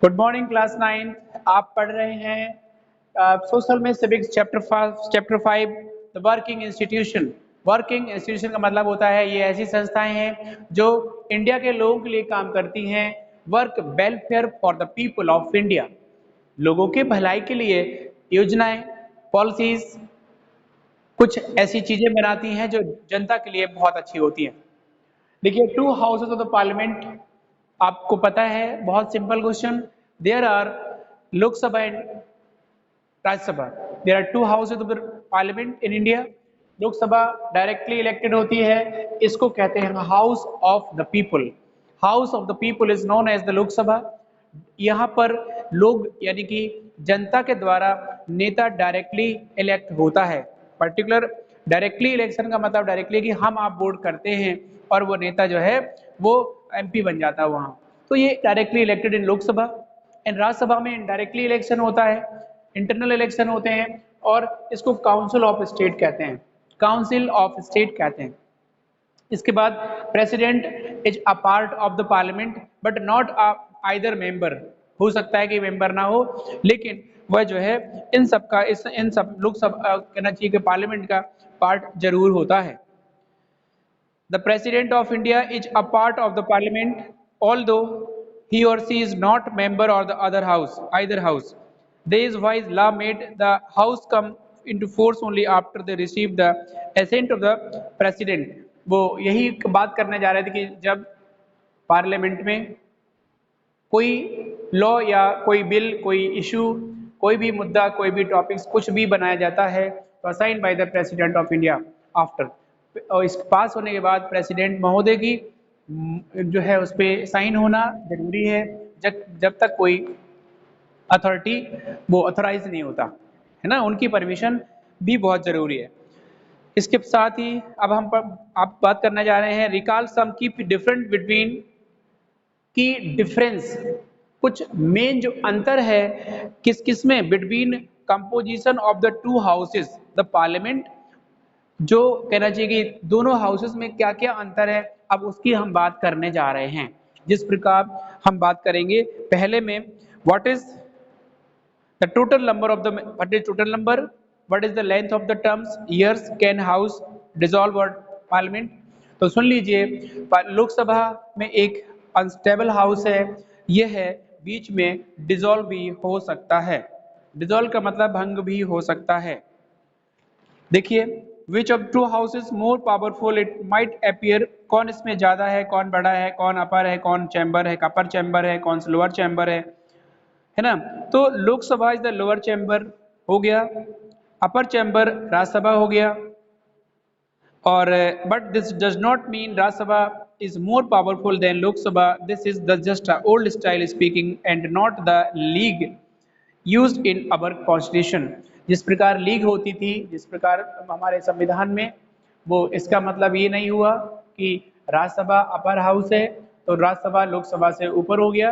Good morning class 9। आप पढ़ रहे हैं सोशल में civics chapter 5 the working institution. Working institution का मतलब होता है ये ऐसी संस्थाएं हैं जो इंडिया के लोगों के लिए काम करती हैं। Work welfare for the people of India, लोगों के भलाई के लिए योजनाएं, पॉलिसीज, कुछ ऐसी चीजें बनाती हैं जो जनता के लिए बहुत अच्छी होती हैं। देखिए, two houses of the parliament आपको पता है, बहुत simple question. There are Lok Sabha and Rajya Sabha. There are two houses of the parliament in India. Lok Sabha directly elected होती है, इसको कहते हैं house of the people. House of the people is known as the Lok Sabha. यहाँ पर लोग यानी कि जनता के द्वारा नेता डायरेक्टली इलेक्ट होता है। पर्टिकुलर डायरेक्टली इलेक्शन का मतलब डायरेक्टली कि हम आप वोट करते हैं और वो नेता जो है वो एमपी बन जाता है वहाँ। तो ये directly elected in Lok Sabha. And Rajya Sabha में इनडायरेक्टली इलेक्शन होता है, इंटरनल इलेक्शन होते हैं, और इसको काउंसिल ऑफ स्टेट कहते हैं। काउंसिल ऑफ स्टेट कहते हैं। इसके बाद president is a part of the parliament but not either member. हो सकता है कि मेंबर ना हो, लेकिन वह जो है इन सब का इन सब लोकसभा कहना चाहिए कि पार्लियामेंट का पार्ट जरूर होता है। The president of India is a part of the parliament although he or she is not member of the other house either house. This wise law made the house come into force only after they received the assent of the president. वो यही बात करने जा रहे थे कि जब parliament में कोई लॉ या कोई बिल, कोई इशू, कोई भी मुद्दा, कोई भी टॉपिक्स कुछ भी बनाया जाता है तो assign by the president of India after, और इस पास होने के बाद प्रेसिडेंट महोदय की जो है उस पर साइन होना जरूरी है जब तक कोई अथॉरिटी वो अथोराइज नहीं होता है ना, उनकी परमिशन भी बहुत जरूरी है। इसके साथ ही अब आप बात करने जा रहे हैं रिकॉल सम की डिफरेंट बिटवीन की डिफरेंस, कुछ मेन जो अंतर है किस किस में between composition of the two houses the parliament, जो कहना चाहिए कि दोनों हाउसेस में क्या क्या अंतर है, अब उसकी हम बात करने जा रहे हैं। जिस प्रकार हम बात करेंगे पहले में what is the total number of the what is total number, what is the length of the terms, years can house dissolve और पार्लियामेंट। तो सुन लीजिए, लोकसभा में एक अनस्टेबल हाउस है, यह है बीच में डिसॉल्व भी हो सकता है। डिसॉल्व का मतलब भंग भी हो सकता है। देखिए, which of to houses more powerful it might appear, कौन इसमें ज्यादा है, कौन बड़ा है, कौन अपर है, कौन चैम्बर है, अपर चैम्बर है, कौन लोअर चैम्बर है ना। तो Lok Sabha is the lower chamber हो गया, अपर चैम्बर राज्यसभा हो गया। और but this does not mean Rajya Sabha is more powerful than Lok Sabha. This is the just old style speaking and not the league used in our constitution. जिस प्रकार लीग होती थी, जिस प्रकार हमारे संविधान में, वो इसका मतलब ये नहीं हुआ कि राज्यसभा अपर हाउस है तो राज्यसभा लोकसभा से ऊपर हो गया।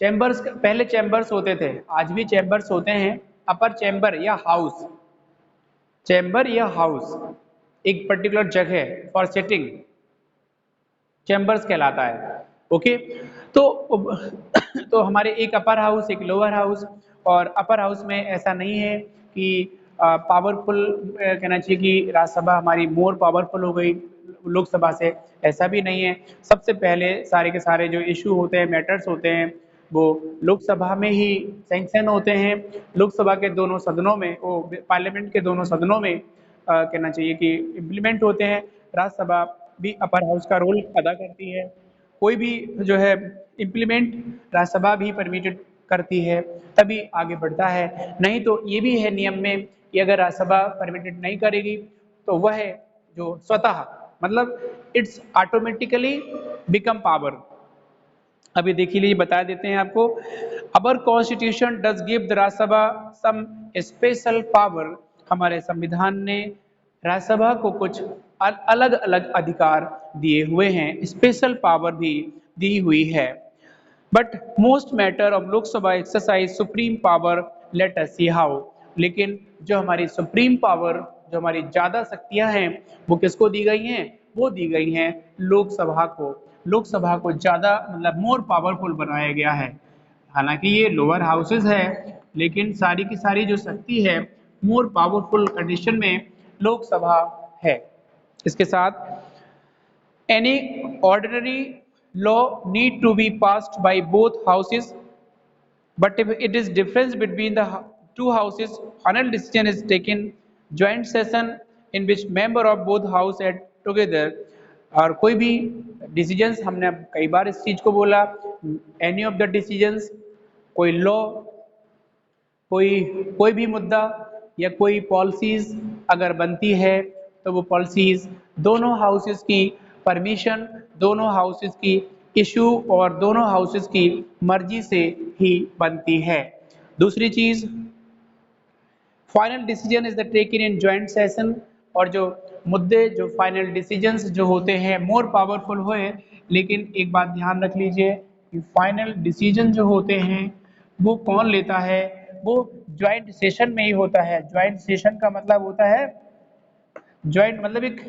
चैम्बर्स, पहले चैम्बर्स होते थे, आज भी चैम्बर्स होते हैं। अपर चैम्बर या हाउस, चैम्बर या हाउस एक पर्टिकुलर जगह फॉर सिटिंग चैम्बर्स कहलाता है। ओके, तो हमारे एक अपर हाउस एक लोअर हाउस, और अपर हाउस में ऐसा नहीं है कि पावरफुल कहना चाहिए कि राज्यसभा हमारी मोर पावरफुल हो गई लोकसभा से, ऐसा भी नहीं है। सबसे पहले सारे के सारे जो इशू होते हैं, मैटर्स होते हैं, वो लोकसभा में ही सैंक्शन होते हैं। लोकसभा के दोनों सदनों में, वो पार्लियामेंट के दोनों सदनों में कहना चाहिए कि इम्प्लीमेंट होते हैं। राज्यसभा भी अपर हाउस का रोल अदा करती है। कोई भी जो है इम्प्लीमेंट राज्यसभा भी परमिटेड करती है, तभी आगे बढ़ता है। नहीं तो ये भी है नियम में कि अगर राज्यसभा परमिटेड नहीं करेगी तो वह जो स्वतः मतलब इट्स ऑटोमेटिकली बिकम पावर। अभी देखिए, लिए बता देते हैं आपको। Our constitution does give the Rajya Sabha some special power. हमारे संविधान ने राज्यसभा को कुछ अलग अलग अधिकार दिए हुए हैं, स्पेशल पावर भी दी हुई है। But most matter of Lok Sabha exercise supreme power, let us see how. लेकिन जो हमारी सुप्रीम पावर, जो हमारी ज्यादा शक्तियां हैं, वो किसको दी गई हैं? वो दी गई हैं लोकसभा को। लोकसभा को ज्यादा मतलब मोर पावरफुल बनाया गया है। हालांकि ये लोअर हाउसेज है, लेकिन सारी की सारी जो शक्ति है मोर पावरफुल कंडीशन में लोकसभा है। इसके साथ any ordinary law need to be passed by both houses, but if it is difference between the two houses, final decision is taken joint session in which member of both house at together। और कोई भी decisions, हमने अब कई बार इस चीज को बोला, एनी ऑफ द डिसीजंस, कोई लॉ, कोई कोई भी मुद्दा या कोई पॉलिसीज अगर बनती है तो वो पॉलिसीज दोनों हाउसेस की परमिशन, दोनों हाउसेस की इशू और दोनों हाउसेस की मर्जी से ही बनती है। दूसरी चीज, final decision is the taken in joint session, और जो मुद्दे, जो फाइनल डिसीजंस जो होते हैं मोर पावरफुल हुए। लेकिन एक बात ध्यान रख लीजिए कि फाइनल डिसीजन जो होते हैं वो कौन लेता है, वो ज्वाइंट सेशन में ही होता है। ज्वाइंट सेशन का मतलब होता है, ज्वाइंट मतलब एक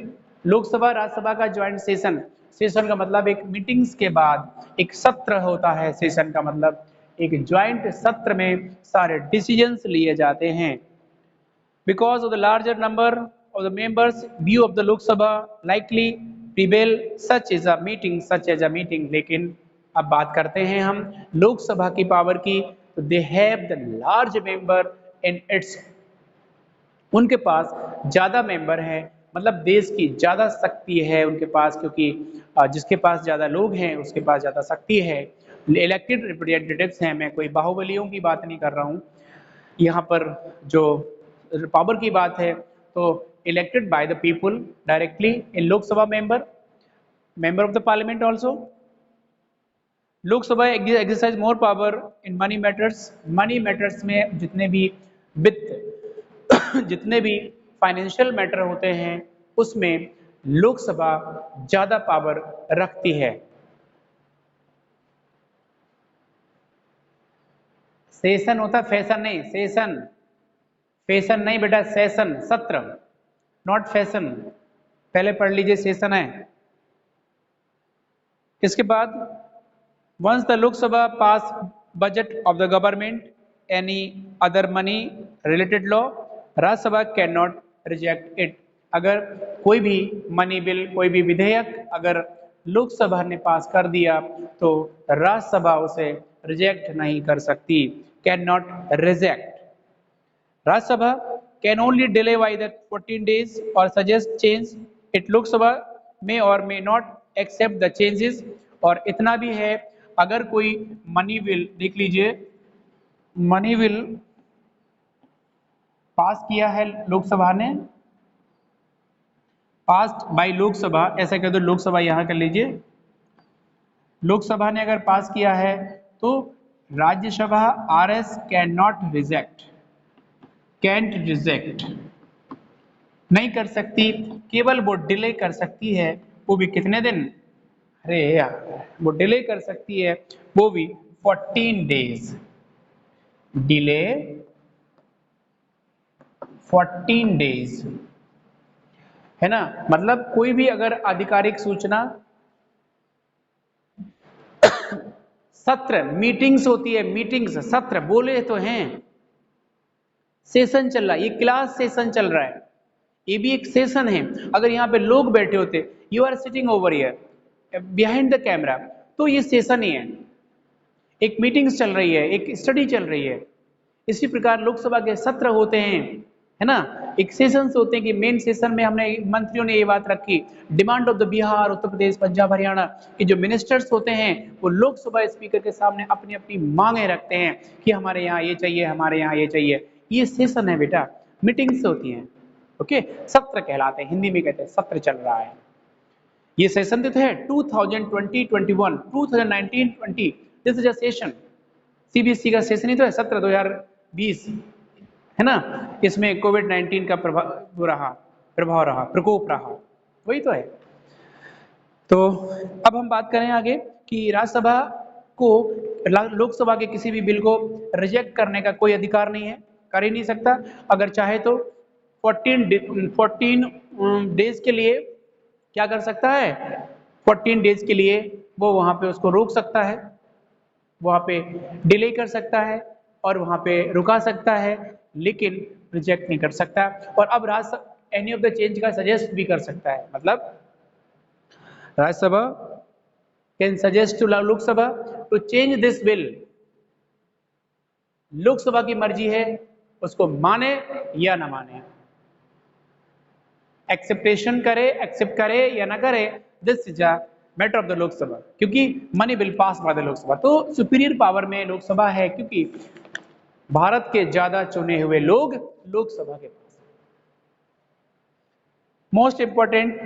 लोकसभा राज्यसभा का ज्वाइंट सेशन, सेशन का मतलब एक मीटिंग्स के बाद एक सत्र होता है। सेशन का मतलब एक ज्वाइंट सत्र में सारे डिसीजंस लिए जाते हैं। Because of the larger number of the members, view of the Lok Sabha likely prevail such as a meeting। लेकिन अब बात करते हैं हम लोकसभा की पावर की, तो they have the large member in its, उनके पास ज्यादा मेंबर हैं, मतलब देश की ज्यादा शक्ति है उनके पास, क्योंकि जिसके पास ज्यादा लोग हैं उसके पास ज्यादा शक्ति है। इलेक्टेड रिप्रेजेंटेटिव्स हैं, मैं कोई बाहुबलियों की बात नहीं कर रहा हूँ यहाँ पर। जो पावर की बात है तो elected by the people directly in Lok Sabha member of the parliament also. Lok Sabha exercise more power in money matters. Money matters में जितने भी वित्त जितने भी फाइनेंशियल मैटर होते हैं उसमें लोकसभा ज्यादा पावर रखती है। सेशन होता फैशन नहीं, सेशन, फैशन नहीं बेटा, सेशन, सत्र, नॉट फैशन। पहले पढ़ लीजिए, सेशन है। इसके बाद once the Lok Sabha pass budget of the government any other money related law, Rajya Sabha can not reject it. अगर कोई भी मनी बिल, कोई भी विधेयक अगर लोकसभा ने पास कर दिया तो राज्यसभा उसे रिजेक्ट नहीं कर सकती, can not reject. Rajya Sabha can only delay by the 14 days और सजेस्ट चेंज इट। लोकसभा में और may not accept the changes. और इतना भी है, अगर कोई मनी बिल, देख लीजिए, मनी बिल पास किया है लोकसभा ने, पास्ड बाय लोकसभा, ऐसा कह दो लोकसभा, यहां कर लीजिए, लोकसभा ने अगर पास किया है तो Rajya Sabha RS can not reject, can't reject, नहीं कर सकती, केवल वो डिले कर सकती है, वो भी कितने दिन, अरे यार, वो डिले कर सकती है वो भी 14 days, डिले 14 days है ना। मतलब कोई भी अगर आधिकारिक सूचना, सत्र, मीटिंग्स होती है, मीटिंग्स, सत्र बोले तो हैं, सेशन चल रहा है, ये क्लास सेशन चल रहा है, ये भी एक सेशन है। अगर यहाँ पे लोग बैठे होते, you are sitting over here behind the camera, तो ये सेशन ही है, एक मीटिंग्स चल रही है, एक स्टडी चल रही है। इसी प्रकार लोकसभा के सत्र होते हैं, है ना, एक सेशंस होते हैं कि मेन सेशन में हमने मंत्रियों ने ये बात रखी, demand of the Bihar, Uttar Pradesh, Punjab, Haryana के जो मिनिस्टर्स होते हैं वो लोकसभा स्पीकर के सामने अपनी अपनी मांगे रखते हैं कि हमारे यहाँ ये चाहिए, हमारे यहाँ ये चाहिए। ये सेशन है बेटा, मीटिंग्स होती हैं, ओके, सत्र कहलाते हैं, हिंदी में कहते हैं सत्र चल रहा है। ये सेशन तो है 2020-21, 2019-20, this is a session, CBSE का सेशन ही तो है, सत्र 2020, है ना। इसमें कोविड-19 का प्रकोप रहा, वही तो है। तो अब हम बात करें आगे कि राज्यसभा को लोकसभा के किसी भी बिल को रिजेक्ट करने का कोई अधिकार नहीं है, कर ही नहीं सकता। अगर चाहे तो 14 डेज के लिए क्या कर सकता है, 14 डेज के लिए वो वहां पे उसको रोक सकता है, वहाँ पे डिले कर सकता है और वहाँ पे रुका सकता है, लेकिन रिजेक्ट नहीं कर सकता। और अब Rajya Sabha any of the change का सजेस्ट भी कर सकता है, मतलब Rajya Sabha can suggest to Lok Sabha to change this bill. Lok Sabha की मर्जी है उसको माने या ना माने, एक्सेप्ट करे या ना करे, this is a matter of the Lok Sabha, क्योंकि money bill pass by the Lok Sabha. तो सुपीरियर पावर में लोकसभा है, क्योंकि भारत के ज्यादा चुने हुए लोग लोकसभा के पास। Most important,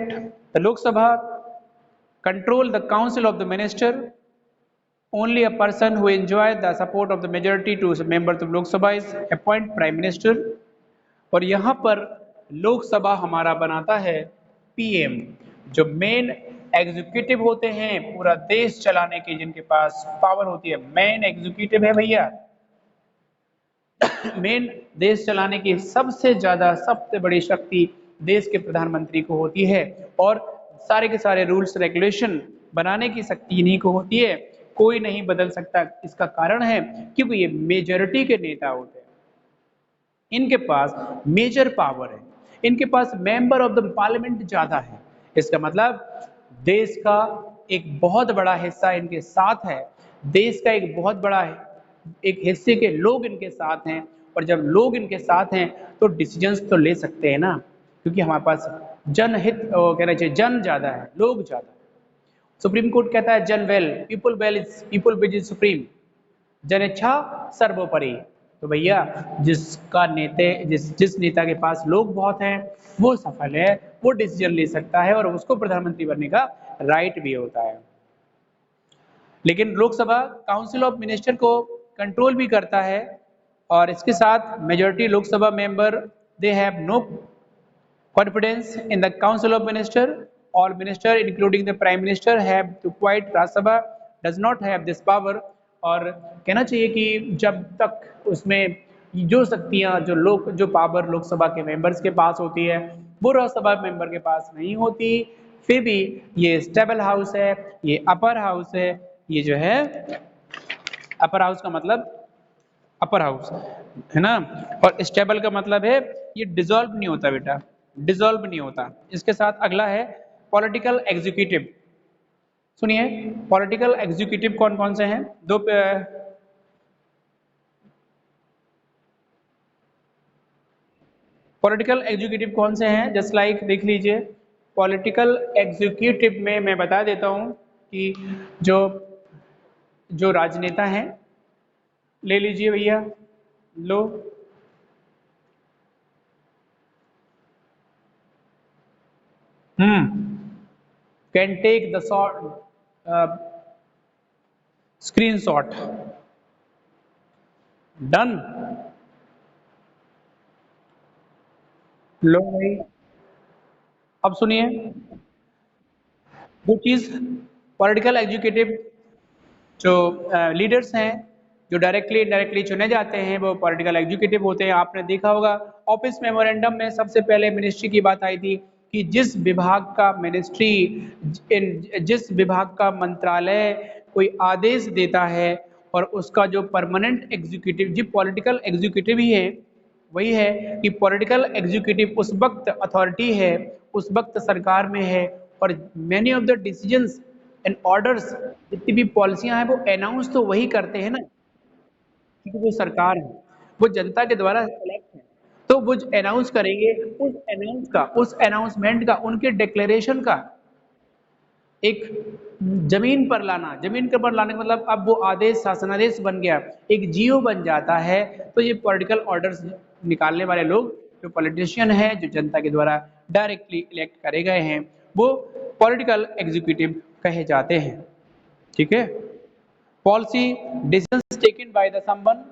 the Lok Sabha control the council of the minister. Only a person who enjoys the support of the majority to members of Lok Sabha is appoint Prime Minister। और यहाँ पर लोकसभा हमारा बनाता है पीएम, जो मेन एग्जीक्यूटिव होते हैं पूरा देश चलाने के, जिनके पास पावर होती है, मेन एग्जीक्यूटिव है भैया। मेन देश चलाने की सबसे ज्यादा सबसे बड़ी शक्ति देश के प्रधानमंत्री को होती है, और सारे के सारे रूल्स रेगुलेशन बनाने की शक्ति इन्हीं को होती है, कोई नहीं बदल सकता। इसका कारण है क्योंकि ये मेजॉरिटी के नेता होते हैं, इनके पास मेजर पावर है, इनके पास मेंबर ऑफ द पार्लियामेंट ज्यादा है। इसका मतलब देश का एक बहुत बड़ा हिस्सा इनके साथ है, देश का एक बहुत बड़ा एक हिस्से के लोग इनके साथ हैं, और जब लोग इनके साथ हैं तो डिसीजंस तो ले सकते हैं ना, क्योंकि हमारे पास जनहित कहना चाहिए जन ज्यादा है, लोग ज्यादा। सुप्रीम कोर्ट कहता है जन will, people will is people which is supreme, जनेच्छा सर्वोपरि। तो भैया जिसका जिस नेता के पास लोग बहुत हैं वो सफल है, वो डिसीजन ले सकता है और उसको प्रधानमंत्री बनने का राइट भी होता है। लेकिन लोकसभा काउंसिल ऑफ मिनिस्टर को कंट्रोल भी करता है, और इसके साथ majority Lok Sabha member they have no confidence in the council of minister. All minister including the prime minister have to quit, Rajya Sabha does not have this power. और कहना चाहिए कि जब तक उसमें जो शक्तियां जो पावर लोकसभा के मेंबर्स के पास होती है वो राज्यसभा मेंबर के पास नहीं होती, फिर भी ये स्टेबल हाउस है, ये अपर हाउस है, ये जो है अपर हाउस का मतलब अपर हाउस है ना, और स्टेबल का मतलब है ये डिसॉल्व नहीं होता बेटा, डिसॉल्व नहीं होता। इसके साथ अगला है पॉलिटिकल एग्जीक्यूटिव। सुनिए पॉलिटिकल एग्जीक्यूटिव कौन कौन से हैं, दो पॉलिटिकल एग्जीक्यूटिव कौन से हैं, जस्ट लाइक देख लीजिए। पॉलिटिकल एग्जीक्यूटिव में मैं बता देता हूं कि जो राजनेता हैं, ले लीजिए भैया, लो can take the screenshot, done. लो भाई, अब सुनिए वो चीज, पॉलिटिकल एग्जीक्यूटिव जो लीडर्स हैं जो डायरेक्टली इनडायरेक्टली चुने जाते हैं वो पॉलिटिकल एग्जीक्यूटिव होते हैं। आपने देखा होगा ऑफिस मेमोरेंडम में सबसे पहले मिनिस्ट्री की बात आई थी कि जिस विभाग का मिनिस्ट्री जिस विभाग का मंत्रालय कोई आदेश देता है और उसका जो परमानेंट एग्जीक्यूटिव जो पॉलिटिकल एग्जीक्यूटिव ही है, वही है कि पॉलिटिकल एग्जीक्यूटिव उस वक्त अथॉरिटी है, उस वक्त सरकार में है, और many of the decisions and orders जितनी भी पॉलिसियां हैं वो अनाउंस तो वही करते हैं ना, क्योंकि वो सरकार है, वो जनता के द्वारा इलेक्ट है, तो वो अनाउंस करेंगे, उस अनाउंसमेंट का, उनके डिक्लेरेशन का एक जमीन पर लाना, जमीन के पर लाने का मतलब अब वो आदेश शासनादेश बन गया, एक जीओ बन जाता है। तो ये पॉलिटिकल ऑर्डर्स निकालने वाले लोग जो पॉलिटिशियन है, जो जनता के द्वारा डायरेक्टली इलेक्ट करे गए हैं, वो पॉलिटिकल एग्जीक्यूटिव कहे जाते हैं। ठीक है, policy decisions taken by the someone